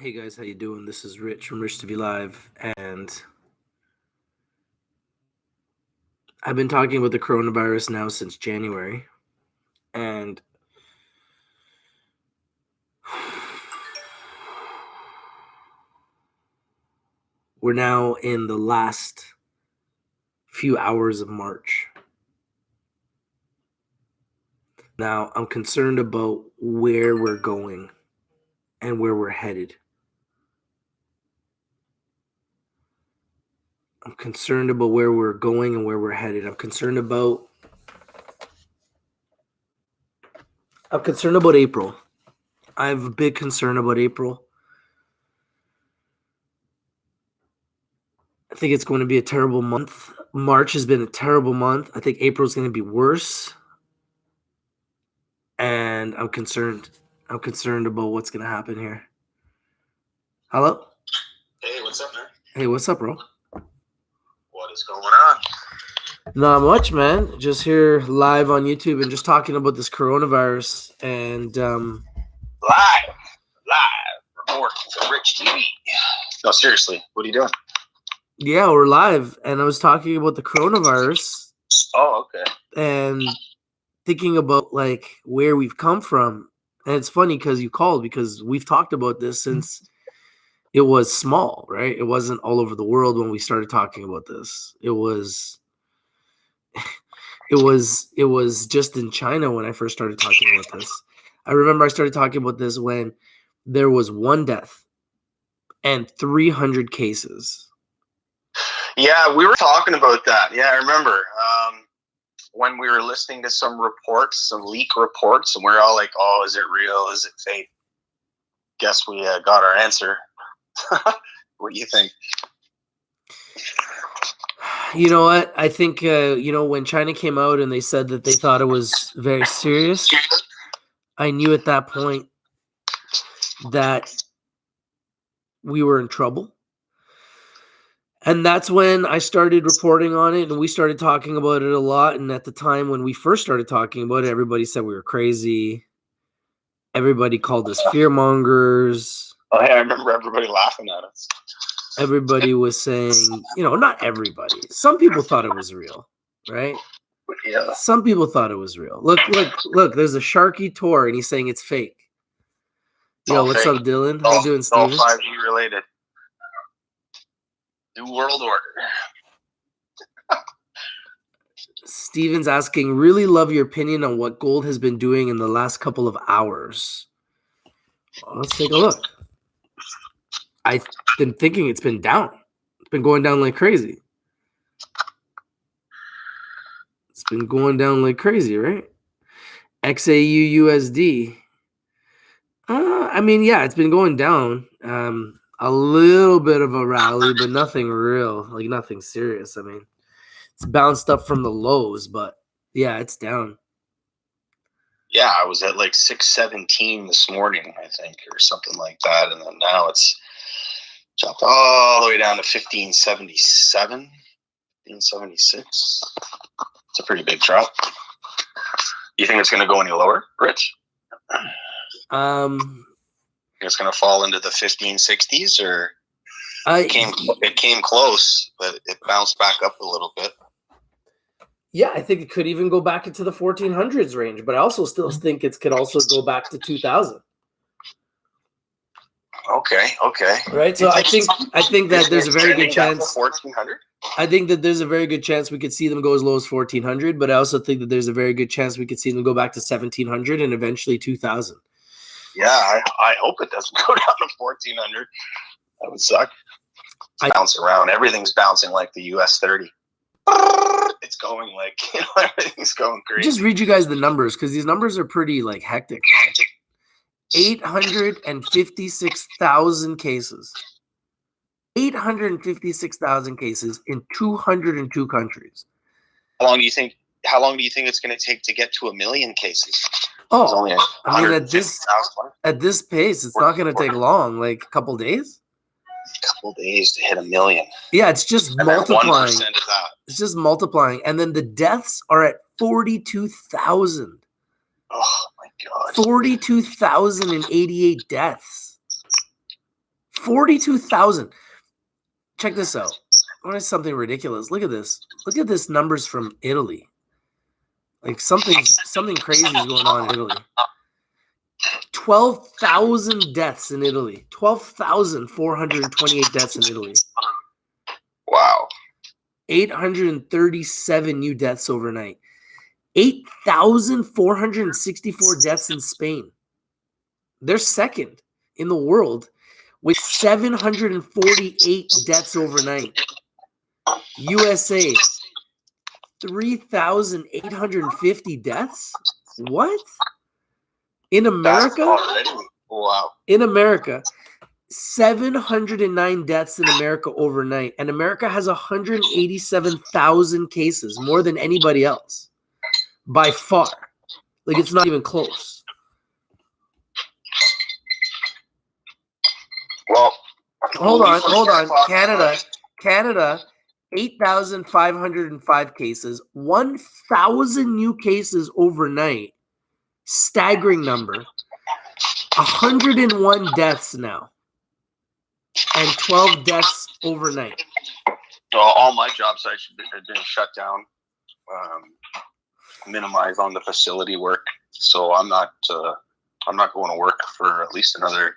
Hey guys, how you doing? This is Rich from Rich TV Live, and I've been talking about the coronavirus now since January, and we're now in the last few hours of March. Now, I'm concerned about where we're going and where we're headed. I'm concerned about where we're going and where we're headed. I'm concerned about April. I have a big concern about April. I think it's going to be a terrible month. March has been a terrible month. I think April is going to be worse. And I'm concerned. I'm concerned about what's going to happen here. Hello? Hey, what's up, man? Hey, what's up, bro? What is going on? Not much, man. Just here live on YouTube and just talking about this coronavirus and Live report from Rich TV. No, seriously, what are you doing? yeah, we're live and I was talking about the coronavirus. Oh, okay. And thinking about like where we've come from. And it's funny because you called because we've talked about this since it was small, right? It wasn't all over the world when we started talking about this. It was just in China when I first started talking about this. I remember I started talking about this when there was 1 death and 300 cases. Yeah, we were talking about that. Yeah, I remember when we were listening to some reports, some leak reports, and we we're all like, oh, is it real? Is it fake? Guess we got our answer. What do you think? You know what? I think, when China came out and they said that they thought it was very serious, I knew at that point that we were in trouble. And that's when I started reporting on it and we started talking about it a lot. And at the time when we first started talking about it, everybody said we were crazy. Everybody called us fearmongers. Oh, yeah, I remember everybody laughing at us. Everybody was saying, not everybody. Some people thought it was real, right? Yeah. Some people thought it was real. Look, there's a Sharky tour and he's saying it's fake. Yo, what's up, Dylan? How you doing, Steven? All 5G related. New World Order. Steven's asking, really love your opinion on what gold has been doing in the last couple of hours. Well, let's take a look. I've been thinking it's been down. It's been going down like crazy. It's been going down like crazy, right? XAU USD. It's been going down. A little bit of a rally, but nothing real, like nothing serious. I mean, it's bounced up from the lows, but yeah, it's down. Yeah, I was at like 617 this morning, I think, or something like that. And then now it's jumped all the way down to 1577, 1576. It's a pretty big drop. You think it's going to go any lower, Rich? It's going to fall into the 1560s, or it came close, but it bounced back up a little bit. Yeah, I think it could even go back into the 1400s range, but I also still think it could also go back to 2000. Okay. Right, so I think that there's a very good chance. 1400. I think that there's a very good chance we could see them go as low as 1400, but I also think that there's a very good chance we could see them go back to 1700 and eventually 2000. Yeah, I hope it doesn't go down to 1400. That would suck. Bounce around. Everything's bouncing like the US 30. It's going like, everything's going crazy. Just read you guys the numbers because these numbers are pretty like hectic. 856,000 cases. 856,000 cases in 202 countries. How long do you think it's going to take to get to 1 million cases? Oh, I mean, at this pace, it's not going to take long, like a couple days. A couple days to hit 1 million. Yeah, it's just multiplying. 1% of that. It's just multiplying. And then the deaths are at 42,000. Oh, my God. 42,088 deaths. 42,000. Check this out. What is something ridiculous? Look at this. Look at this numbers from Italy. Like something crazy is going on in Italy. 12,000 deaths in Italy. 12,428 deaths in Italy. Wow. 837 new deaths overnight. 8,464 deaths in Spain. They're second in the world with 748 deaths overnight. USA, 3,850 deaths? What? In America? Wow. In America, 709 deaths in America overnight. And America has 187,000 cases, more than anybody else. By far. Like, it's not even close. Well, hold on. Canada, 8,505 cases, 1,000 new cases overnight. Staggering number. 101 deaths now. And 12 deaths overnight. All my job sites have been shut down. Minimize on the facility work. So I'm not going to work for at least another.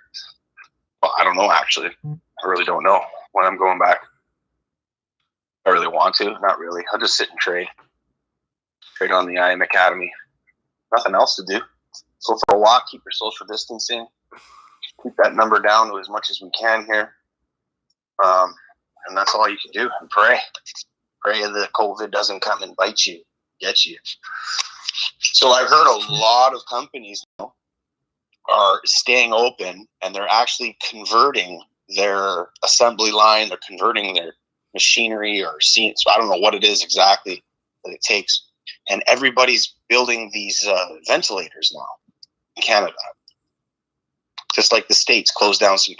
Well, I don't know, actually. I really don't know when I'm going back. I really want to. Not really. I'll just sit and trade. Trade on the IM Academy. Nothing else to do. Go for a walk. Keep your social distancing. Keep that number down to as much as we can here. And that's all you can do. And pray. Pray that COVID doesn't come and bite you. Get you. So I've heard a lot of companies now are staying open, and they're actually converting their assembly line. They're converting their machinery or scenes. So I don't know what it is exactly that it takes. And everybody's building these ventilators now in Canada. Just like the States closed down some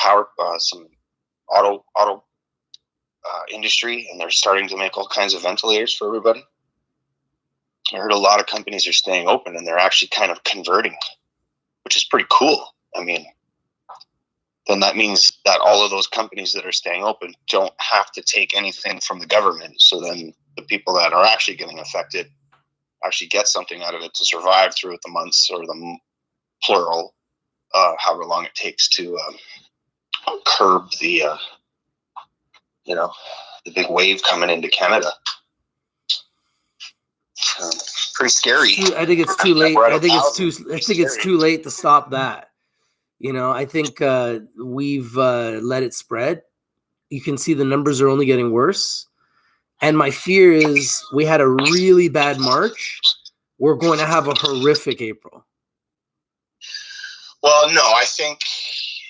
auto industry, and they're starting to make all kinds of ventilators for everybody. I heard a lot of companies are staying open, and they're actually kind of converting, which is pretty cool. I mean, then that means that all of those companies that are staying open don't have to take anything from the government. So then the people that are actually getting affected actually get something out of it to survive throughout the months, or the plural, however long it takes to curb the big wave coming into Canada. Pretty scary. I think it's too late. I think it's too late to stop that. I think we've let it spread. You can see the numbers are only getting worse. And my fear is we had a really bad March. We're going to have a horrific April. Well, no, I think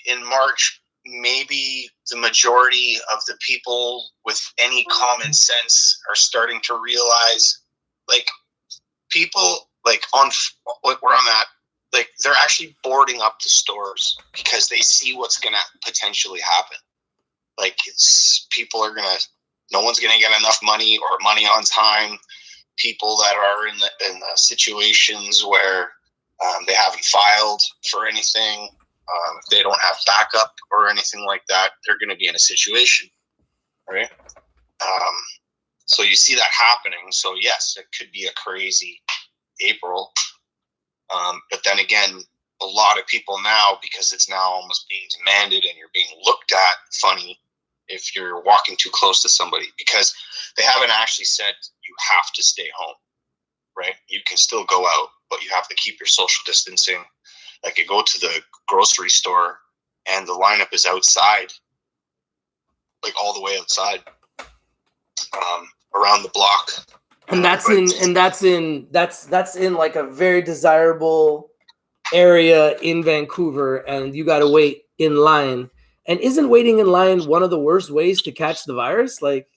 in March, maybe the majority of the people with any common sense are starting to realize, like, people we're on that, like, they're actually boarding up the stores because they see what's going to potentially happen. Like, no one's going to get enough money or money on time. People that are in the situations where they haven't filed for anything, if they don't have backup or anything like that, they're going to be in a situation, right? So you see that happening. So yes, it could be a crazy April. But then again, a lot of people now, because it's now almost being demanded and you're being looked at funny if you're walking too close to somebody, because they haven't actually said you have to stay home, right? You can still go out, but you have to keep your social distancing. Like, you go to the grocery store and the lineup is outside, like all the way outside, around the block. And that's in like a very desirable area in Vancouver, and you got to wait in line. And isn't waiting in line one of the worst ways to catch the virus? Like,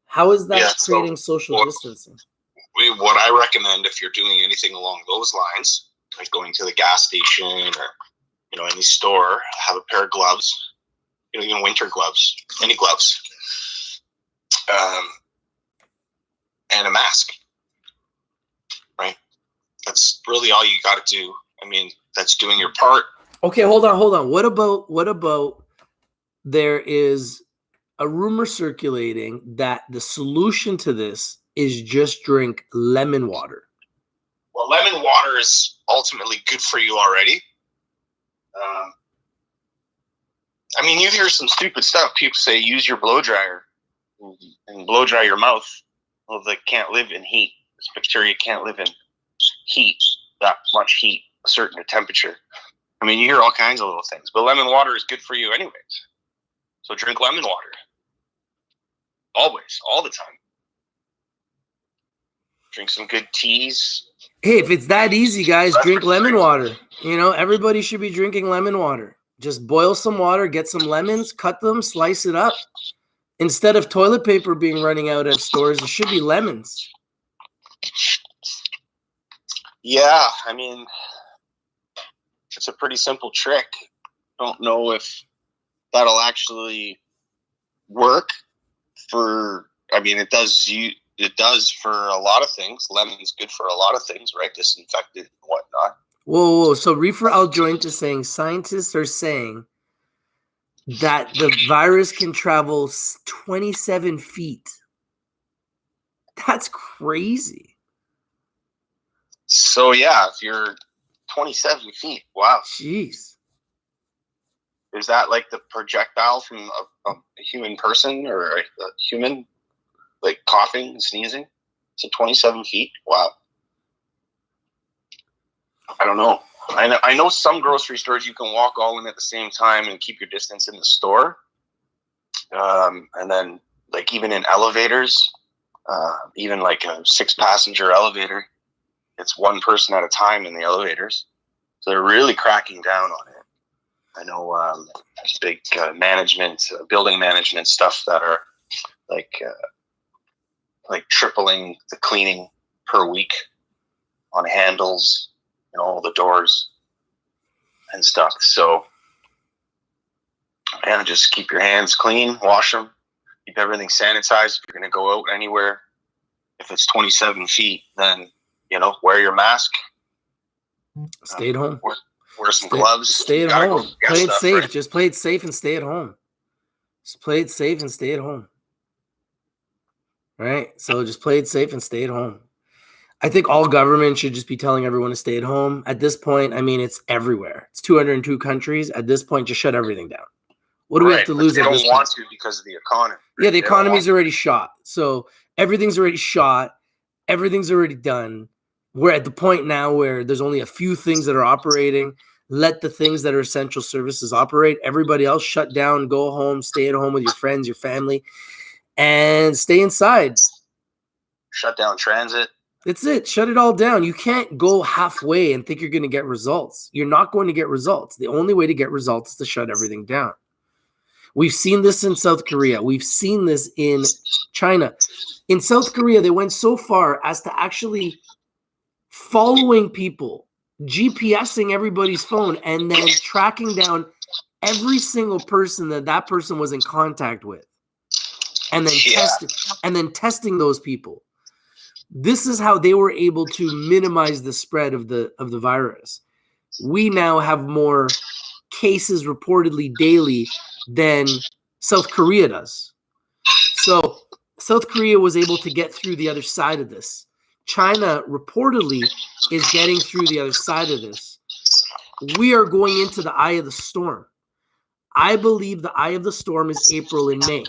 how is that creating social distancing? What I recommend, if you're doing anything along those lines, like going to the gas station or any store, have a pair of gloves, even winter gloves, any gloves, and a mask, right? That's really all you got to do. I mean, that's doing your part. Okay, hold on. What about there is a rumor circulating that the solution to this is just drink lemon water. Well, lemon water is ultimately good for you already. I mean, you hear some stupid stuff. People say use your blow dryer and blow dry your mouth. Well, they can't live in heat. This bacteria can't live in heat, that much heat, a certain temperature. I mean, you hear all kinds of little things. But lemon water is good for you anyways. So drink lemon water. Always, all the time. Drink some good teas. Hey, if it's that easy, guys, drink lemon water. You know, everybody should be drinking lemon water. Just boil some water, get some lemons, cut them, slice it up. Instead of toilet paper being running out at stores, it should be lemons. Yeah, I mean, it's a pretty simple trick. Don't know if that'll actually work for, I mean, it does for a lot of things. Lemon's good for a lot of things, right? Disinfectant and whatnot. Whoa. So Reefer Aljoint is saying scientists are saying that the virus can travel 27 feet. That's crazy. So yeah, if you're 27 feet, wow. Jeez. Is that like the projectile from a human person or a human, like coughing and sneezing? So 27 feet? Wow. I don't know. I know some grocery stores you can walk all in at the same time and keep your distance in the store. And then like even in elevators, even like a 6-passenger elevator, it's one person at a time in the elevators. So they're really cracking down on it. I know there's big building management stuff that are like tripling the cleaning per week on handles, all the doors and stuff. So, and just keep your hands clean, wash them, keep everything sanitized. If you're going to go out anywhere, if it's 27 feet, then, wear your mask. Stay at home. Wear some gloves. Stay at home. Play it safe. Right? Just play it safe and stay at home. Just play it safe and stay at home. Right? So just play it safe and stay at home. I think all government should just be telling everyone to stay at home. At this point, I mean, it's everywhere. It's 202 countries. At this point, just shut everything down. What do we have to lose? They don't want to because of the economy. Yeah, the economy's already shot. So everything's already shot. Everything's already done. We're at the point now where there's only a few things that are operating. Let the things that are essential services operate. Everybody else shut down, go home, stay at home with your friends, your family, and stay inside. Shut down transit. That's it. Shut it all down. You can't go halfway and think you're going to get results. You're not going to get results. The only way to get results is to shut everything down. We've seen this in South Korea. We've seen this in China. In South Korea, they went so far as to actually following people, GPSing everybody's phone, and then tracking down every single person that person was in contact with, and then testing those people. This is how they were able to minimize the spread of the virus. We now have more cases reportedly daily than South Korea does. So South Korea was able to get through the other side of this. China reportedly is getting through the other side of this. We are going into the eye of the storm. I believe the eye of the storm is April and May.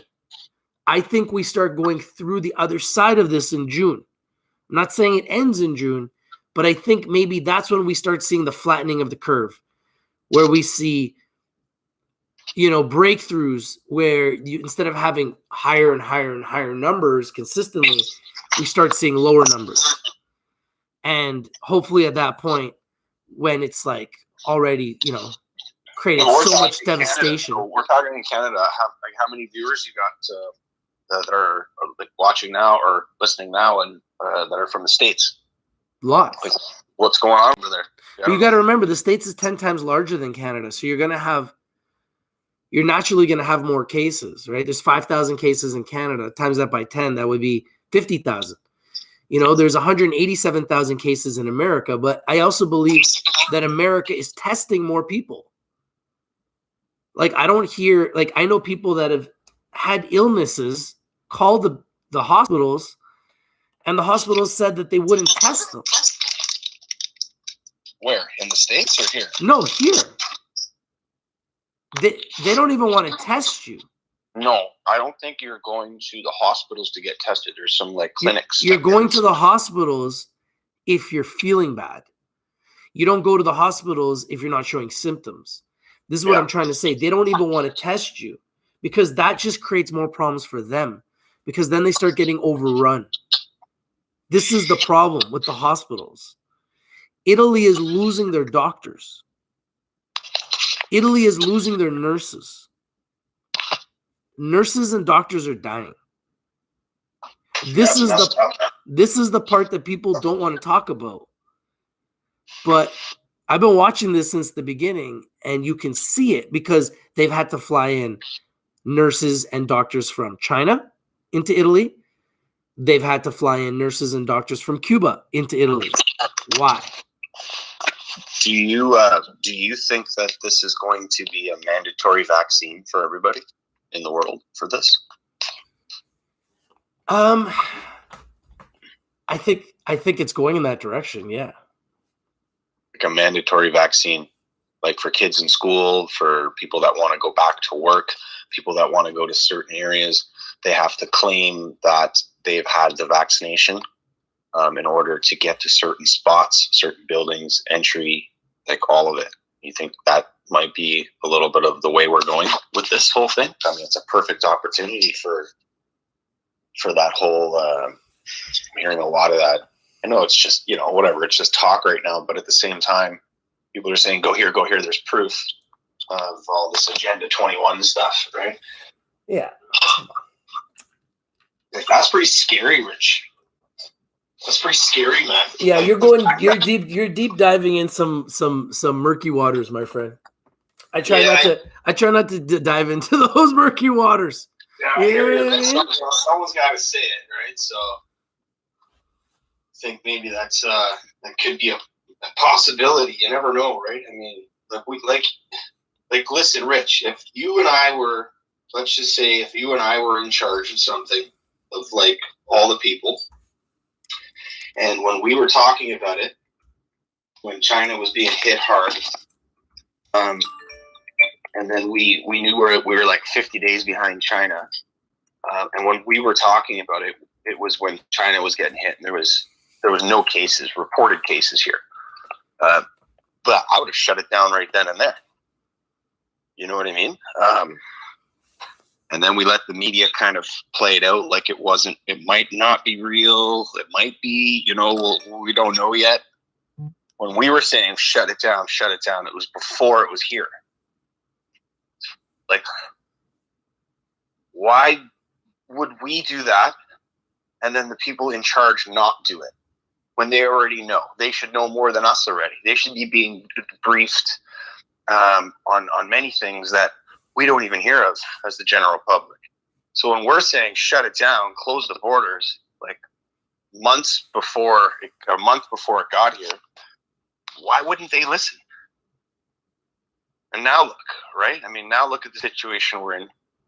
I think we start going through the other side of this in June. I'm not saying it ends in June, but I think maybe that's when we start seeing the flattening of the curve, where we see, breakthroughs where instead of having higher and higher and higher numbers consistently, we start seeing lower numbers. And hopefully at that point, when it's like already, creating so much devastation. Canada, so we're talking in Canada, how many viewers you got that are like watching now or listening now and that are from the States? Lots. Like, what's going on over there? You got to remember, the States is 10 times larger than Canada. So you're naturally going to have more cases, right? There's 5,000 cases in Canada. Times that by 10, that would be 50,000. There's 187,000 cases in America, but I also believe that America is testing more people. Like, I don't hear, like, I know people that have had illnesses call the hospitals, and the hospitals said that they wouldn't test them. Where? In the States or here? No, here. They don't even want to test you. No, I don't think you're going to the hospitals to get tested. There's some like clinics. You're going to the hospitals if you're feeling bad. You don't go to the hospitals if you're not showing symptoms. This is what I'm trying to say. They don't even want to test you because that just creates more problems for them, because then they start getting overrun. This is the problem with the hospitals. Italy is losing their doctors. Italy is losing their nurses. Nurses and doctors are dying. This is the part that people don't want to talk about. But I've been watching this since the beginning, and you can see it because they've had to fly in nurses and doctors from China into Italy. They've had to fly in nurses and doctors from Cuba into Italy. Why? Do you think that this is going to be a mandatory vaccine for everybody in the world for this? I think it's going in that direction. Yeah. Like a mandatory vaccine, like for kids in school, for people that want to go back to work, people that want to go to certain areas, they have to claim that they've had the vaccination in order to get to certain spots, certain buildings, entry, like all of it. You think that might be a little bit of the way we're going with this whole thing? I mean, it's a perfect opportunity for that whole, I'm hearing a lot of that. I know it's just, whatever, it's just talk right now, but at the same time, people are saying, go here, there's proof of all this Agenda 21 stuff, right? Yeah. Like, that's pretty scary, Rich. That's pretty scary, man. Yeah, you're deep diving in some murky waters, my friend. I try not to dive into those murky waters. Yeah, someone's got to say it, right? So I think maybe that could be a possibility. You never know, right? I mean, listen, Rich, if you and I were, let's just say, if you and I were in charge of something, of like all the people, and when we were talking about it, when China was being hit hard, and then we knew we were like 50 days behind China. And when we were talking about it, it was when China was getting hit, and there was no reported cases here. But I would have shut it down right then and there. You know what I mean? And then we let the media kind of play it out like it might not be real. It might be, we don't know yet. When we were saying shut it down, it was before it was here. Like, why would we do that and then the people in charge not do it when they already know? They should know more than us already. They should be being briefed on many things that we don't even hear of as the general public. So when we're saying shut it down, close the borders, like a month before it got here, why wouldn't they listen? And now look, right? I mean, now look at the situation we're in.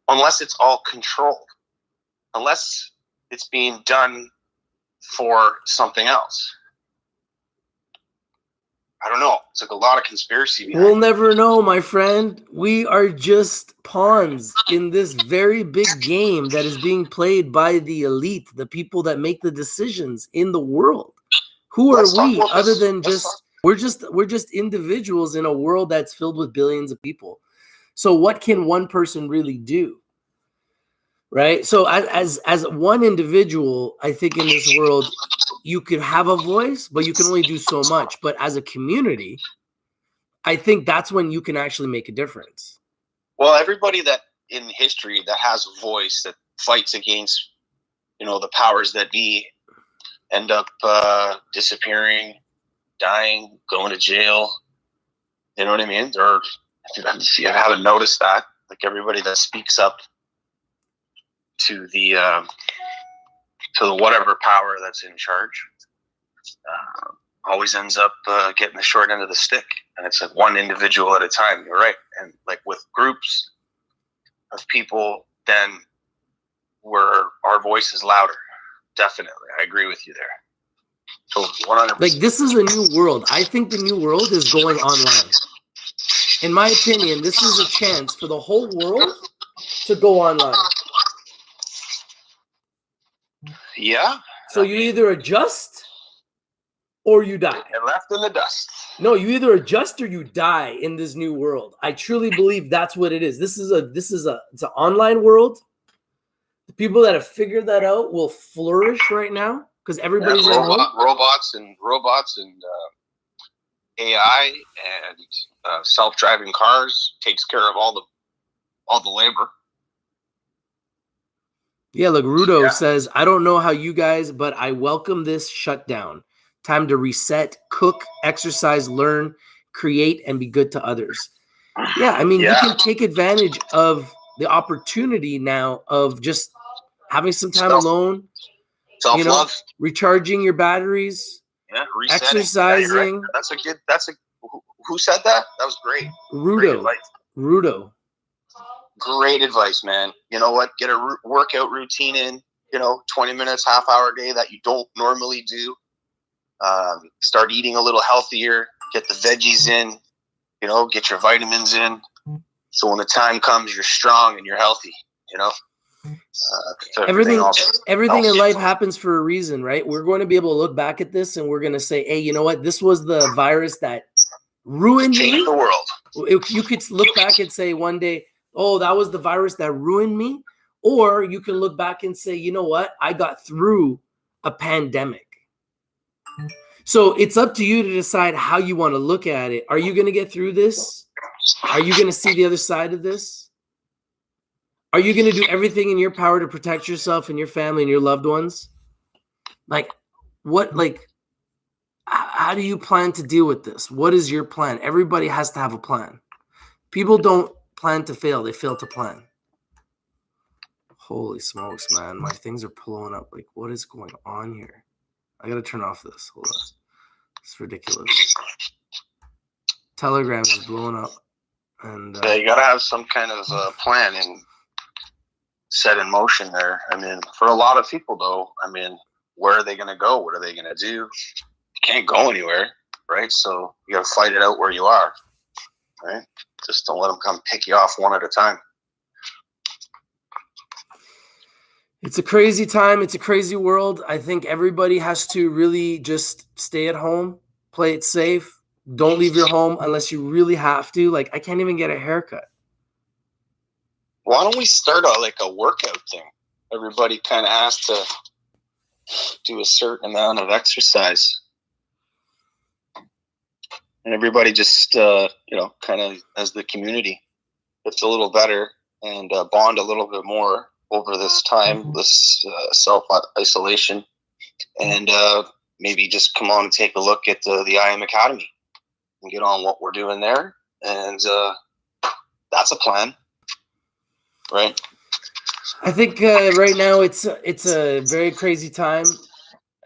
Unless it's all controlled, unless it's being done for something else. I don't know. It's like a lot of conspiracy behind We'll never know, my friend. We are just pawns in this very big game that is being played by the elite, the people that make the decisions in the world. Who are we other than we're just individuals in a world that's filled with billions of people. So what can one person really do? Right? So as one individual, I think in this world, you could have a voice, but you can only do so much. But as a community, I think that's when you can actually make a difference. Well, everybody that in history that has a voice that fights against, the powers that be, end up disappearing, dying, going to jail. You know what I mean? Or if you haven't noticed that, like everybody that speaks up to the whatever power that's in charge always ends up getting the short end of the stick. And it's like one individual at a time. You're right. And like with groups of people, then our voice is louder. Definitely. I agree with you there. So 100%. Like, this is a new world. I think the new world is going online. In my opinion, this is a chance for the whole world to go online. Yeah. So you either adjust or you die. And left in the dust. No, you either adjust or you die in this new world. I truly believe that's what it is. It's an online world. The people that have figured that out will flourish right now because everybody's at home. Robots and AI and self-driving cars takes care of all the labor. Yeah, look, Rudo says, I don't know how you guys, but I welcome this shutdown. Time to reset, cook, exercise, learn, create, and be good to others. Yeah, I mean, you can take advantage of the opportunity now of just having some time alone, self-love, recharging your batteries, exercising. Yeah, who said that? That was great. Rudo. Great advice, man. You know what? Get a workout routine in, 20 minutes, half hour a day that you don't normally do. Start eating a little healthier, get the veggies in, get your vitamins in. So when the time comes, you're strong and you're healthy, everything in life happens for a reason, right? We're going to be able to look back at this and we're going to say, hey, you know what? This was the virus that ruined the world. You could look back and say one day, oh, that was the virus that ruined me. Or you can look back and say, you know what? I got through a pandemic. So it's up to you to decide how you want to look at it. Are you going to get through this? Are you going to see the other side of this? Are you going to do everything in your power to protect yourself and your family and your loved ones? How do you plan to deal with this? What is your plan? Everybody has to have a plan. People don't plan to fail. They fail to plan. Holy smokes, man. My things are blowing up. Like, what is going on here? I got to turn off this. Hold on. It's ridiculous. Telegram is blowing up. And yeah, you got to have some kind of plan and set in motion there. I mean, for a lot of people, though, where are they going to go? What are they going to do? You can't go anywhere, right? So you got to fight it out where you are, right? Just don't let them come pick you off one at a time. It's a crazy time. It's a crazy world. I think everybody has to really just stay at home, play it safe. Don't leave your home unless you really have to. Like, I can't even get a haircut. Why don't we start a workout thing? Everybody kind of has to do a certain amount of exercise. And everybody just, kind of as the community gets a little better and bond a little bit more over this time, this self-isolation, and maybe just come on and take a look at the IM Academy and get on what we're doing there. And that's a plan, right? I think right now it's a very crazy time.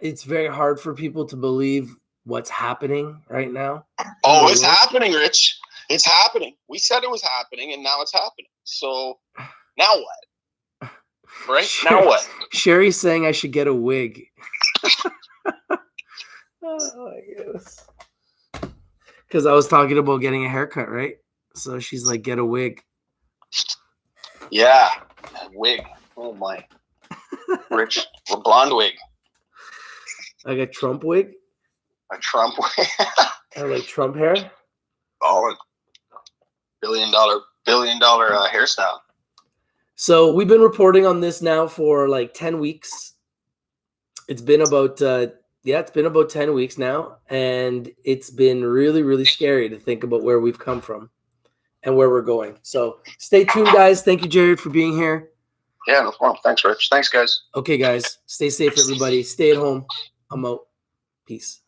It's very hard for people to believe what's happening right now. Oh, it's happening, Rich. It's happening. We said it was happening, and now it's happening. So now what? Right? Now what? Sherry's saying I should get a wig. Oh my goodness. Because I was talking about getting a haircut, right? So she's like, get a wig. Yeah, wig. Oh my. Rich, a blonde wig. Like a Trump wig? A Trump wig. Or like Trump hair? Oh, $1 billion hairstyle. So we've been reporting on this now for like 10 weeks. It's been about it's been about 10 weeks now, and it's been really, really scary to think about where we've come from and where we're going. So stay tuned, guys. Thank you, Jared, for being here. Yeah, no problem. Thanks, Rich. Thanks, guys. Okay, guys. Stay safe, everybody. Stay at home. I'm out. Peace.